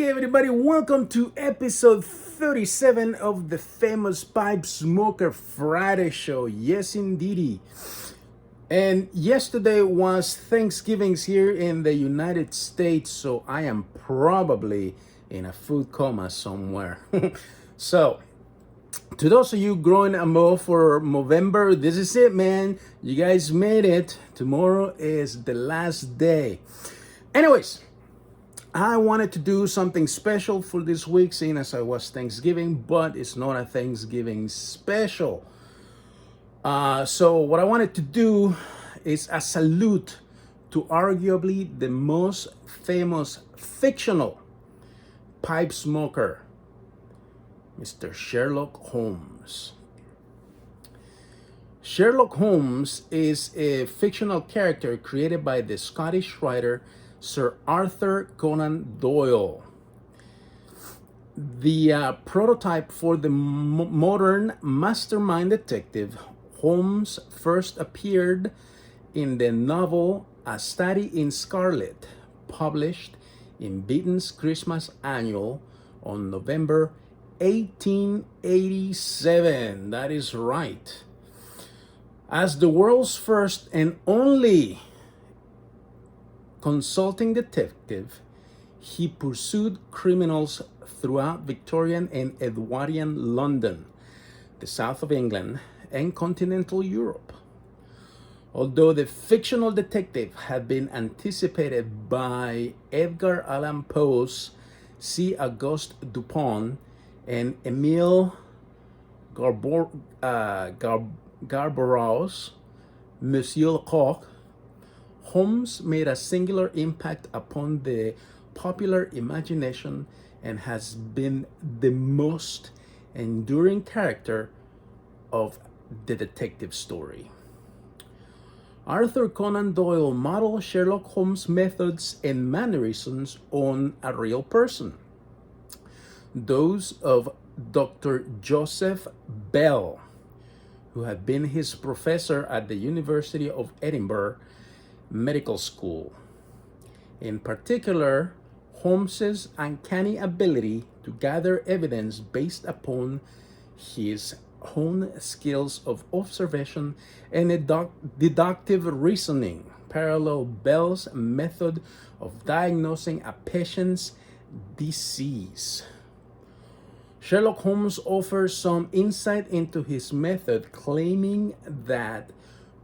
Hey everybody, welcome to episode 37 of the famous Pipe Smoker Friday show. Yes, indeedy. And yesterday was Thanksgiving's here in the United States, so I am probably in a food coma somewhere. So, to those of you growing a mo for November, this is it, man. You guys made it. Tomorrow is the last day. Anyways, I wanted to do something special for this week, seeing as I was Thanksgiving, but it's not a Thanksgiving special. So what I wanted to do is a salute to arguably the most famous fictional pipe smoker, Mr. Sherlock Holmes. Sherlock Holmes is a fictional character created by the Scottish writer Sir Arthur Conan Doyle. The prototype for the modern mastermind detective, Holmes first appeared in the novel A Study in Scarlet, published in Beaton's Christmas Annual on November 1887. That is right. As the world's first and only consulting detective, he pursued criminals throughout Victorian and Edwardian London, the south of England, and continental Europe. Although the fictional detective had been anticipated by Edgar Allan Poe's C. Auguste Dupin and Emile Garborou's Monsieur Lecoq, Holmes made a singular impact upon the popular imagination and has been the most enduring character of the detective story. Arthur Conan Doyle modeled Sherlock Holmes' methods and mannerisms on a real person, those of Dr. Joseph Bell, who had been his professor at the University of Edinburgh Medical School. In particular, Holmes's uncanny ability to gather evidence based upon his own skills of observation and deductive reasoning parallel Bell's method of diagnosing a patient's disease. Sherlock Holmes offers some insight into his method, claiming that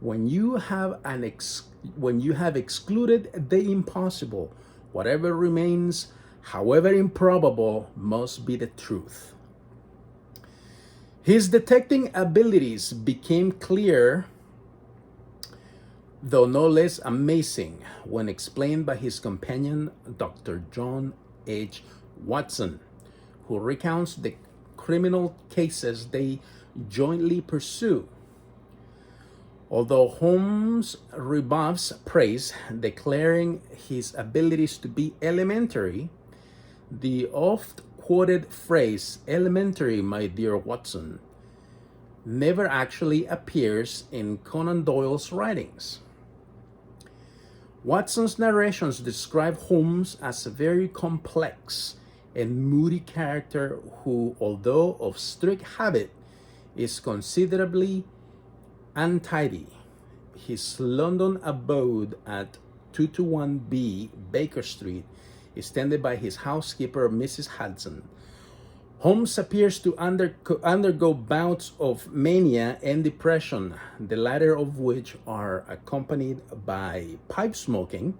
when you have excluded the impossible, whatever remains, however improbable, must be the truth. His detecting abilities became clear, though no less amazing, when explained by his companion, Dr. John H. Watson, who recounts the criminal cases they jointly pursue. Although Holmes rebuffs praise, declaring his abilities to be elementary, the oft-quoted phrase, "elementary, my dear Watson," never actually appears in Conan Doyle's writings. Watson's narrations describe Holmes as a very complex and moody character who, although of strict habit, is considerably untidy. His London abode at 221B Baker Street is tended by his housekeeper, Mrs. Hudson. Holmes appears to undergo bouts of mania and depression, the latter of which are accompanied by pipe smoking,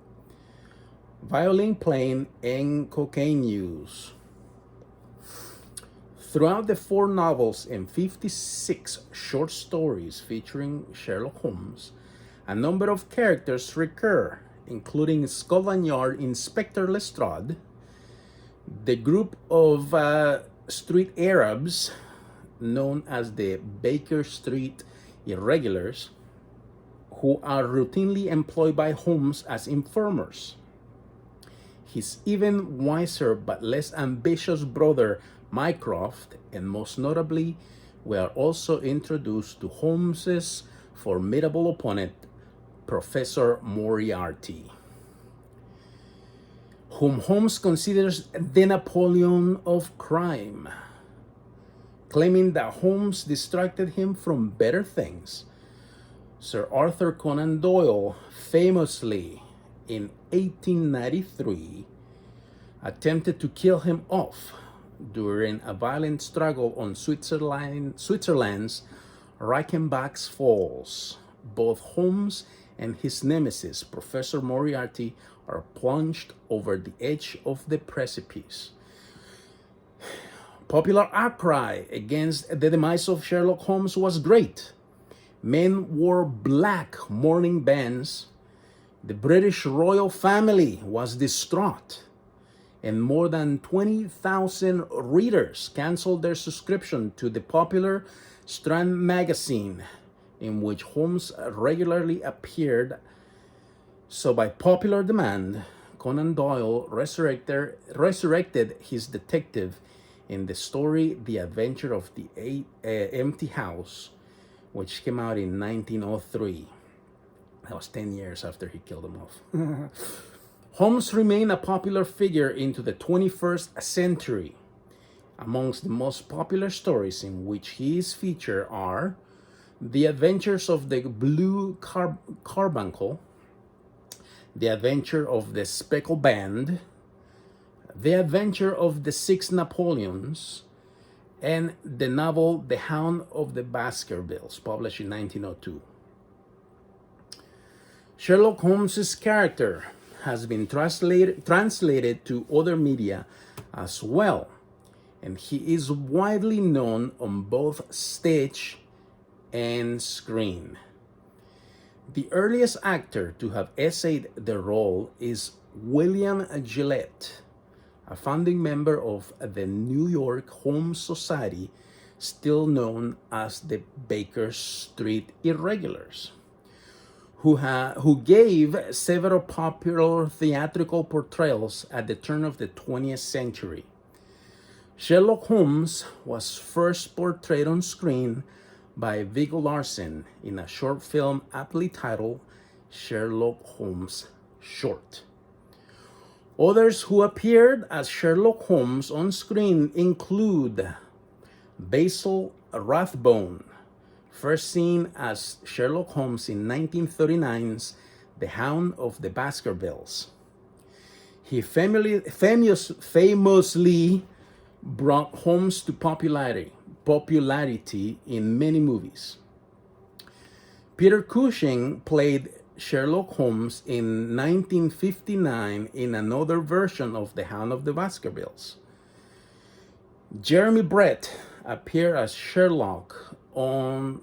violin playing, and cocaine use. Throughout the 4 novels and 56 short stories featuring Sherlock Holmes, a number of characters recur, including Scotland Yard Inspector Lestrade, the group of street Arabs known as the Baker Street Irregulars, who are routinely employed by Holmes as informers. His even wiser but less ambitious brother Mycroft, and most notably, we are also introduced to Holmes's formidable opponent, Professor Moriarty. whom Holmes considers the Napoleon of crime, claiming that Holmes distracted him from better things. Sir Arthur Conan Doyle famously, in 1893, attempted to kill him off during a violent struggle on Switzerland's Reichenbach's Falls. Both Holmes and his nemesis, Professor Moriarty, are plunged over the edge of the precipice. Popular outcry against the demise of Sherlock Holmes was great. Men wore black mourning bands. The British royal family was distraught, and more than 20,000 readers canceled their subscription to the popular Strand magazine, in which Holmes regularly appeared. So by popular demand, Conan Doyle resurrected his detective in the story The Adventure of the Empty House, which came out in 1903. That was 10 years after he killed him off. Holmes remained a popular figure into the 21st century. Amongst the most popular stories in which he is featured are The Adventures of the Blue Carbuncle, The Adventure of the Speckled Band, The Adventure of the Six Napoleons, and the novel The Hound of the Baskervilles, published in 1902. Sherlock Holmes's character has been translated to other media as well, and he is widely known on both stage and screen. The earliest actor to have essayed the role is William Gillette, a founding member of the New York Holmes Society, still known as the Baker Street Irregulars, who gave several popular theatrical portrayals at the turn of the 20th century. Sherlock Holmes was first portrayed on screen by Viggo Larsen in a short film aptly titled Sherlock Holmes Short. Others who appeared as Sherlock Holmes on screen include Basil Rathbone, first seen as Sherlock Holmes in 1939's The Hound of the Baskervilles. He famously brought Holmes to popularity in many movies. Peter Cushing played Sherlock Holmes in 1959 in another version of The Hound of the Baskervilles. Jeremy Brett appeared as Sherlock in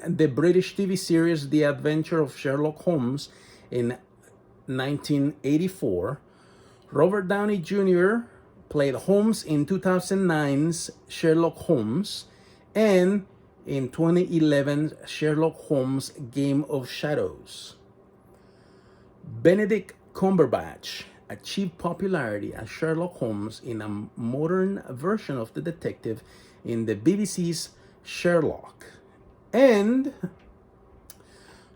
the British TV series The Adventure of Sherlock Holmes in 1984. Robert Downey Jr. played Holmes in 2009's Sherlock Holmes and in 2011's Sherlock Holmes Game of Shadows. Benedict Cumberbatch achieved popularity as Sherlock Holmes in a modern version of the detective in the BBC's Sherlock. And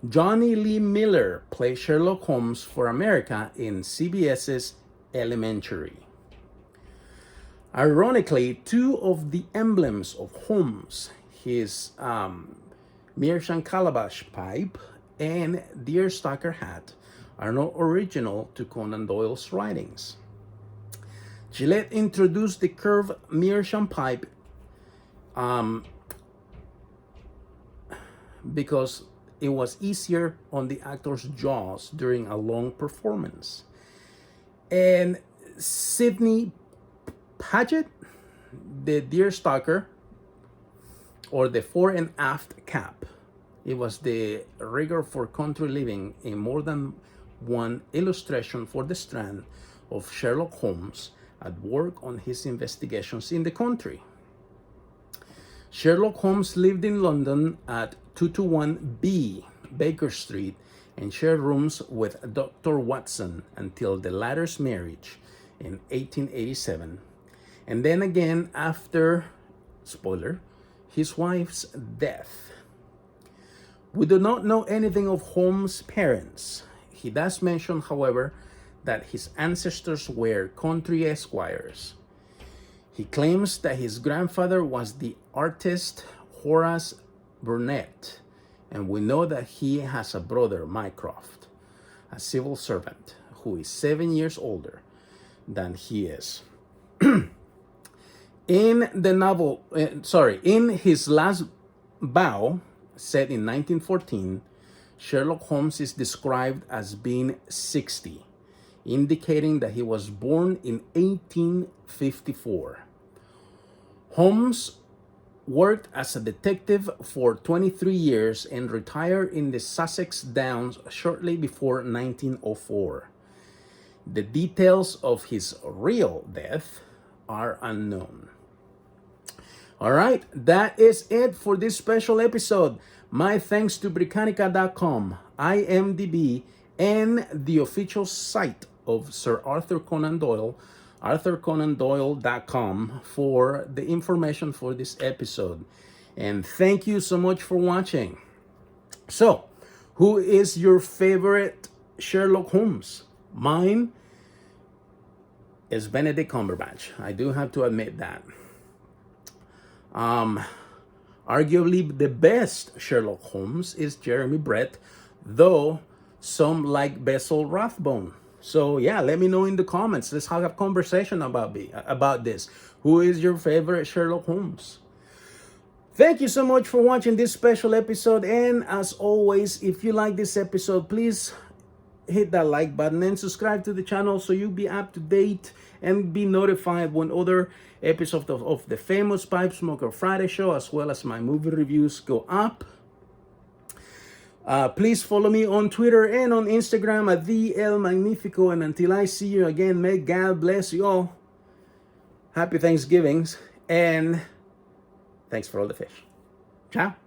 Johnny Lee Miller played Sherlock Holmes for America in CBS's Elementary. Ironically, two of the emblems of Holmes, his meerschaum calabash pipe and deerstalker hat, are not original to Conan Doyle's writings. Gillette introduced the curved meerschaum pipe because it was easier on the actor's jaws during a long performance. And Sidney Paget, the deerstalker, or the fore and aft cap. It was the rigor for country living in more than one illustration for the Strand of Sherlock Holmes at work on his investigations in the country. Sherlock Holmes lived in London at 221B Baker Street and shared rooms with Dr. Watson until the latter's marriage in 1887, and then again after, spoiler, his wife's death. We do not know anything of Holmes' parents. He does mention, however, that his ancestors were country esquires. He claims that his grandfather was the artist Horace Burnett, and we know that he has a brother, Mycroft, a civil servant who is 7 years older than he is. In the novel, in his last bow, set in 1914, Sherlock Holmes is described as being 60, indicating that he was born in 1854. Holmes worked as a detective for 23 years and retired in the Sussex Downs shortly before 1904. The details of his real death are unknown. All right, that is it for this special episode. My thanks to Britannica.com, IMDb, and the official site of Sir Arthur Conan Doyle, arthurconandoyle.com, for the information for this episode. And thank you so much for watching. So, who is your favorite Sherlock Holmes? Mine is Benedict Cumberbatch. I do have to admit that. Arguably the best Sherlock Holmes is Jeremy Brett, though some like Basil Rathbone. So yeah, let me know in the comments. Let's have a conversation about this. Who is your favorite Sherlock Holmes? Thank you so much for watching this special episode. And as always, if you like this episode, please hit that like button and subscribe to the channel so you'll be up to date and be notified when other episodes of the famous Pipe Smoker Friday show, as well as my movie reviews, go up. Please follow me on Twitter and on Instagram at the El Magnifico. And until I see you again, may God bless you all. Happy Thanksgivings, and thanks for all the fish. Ciao.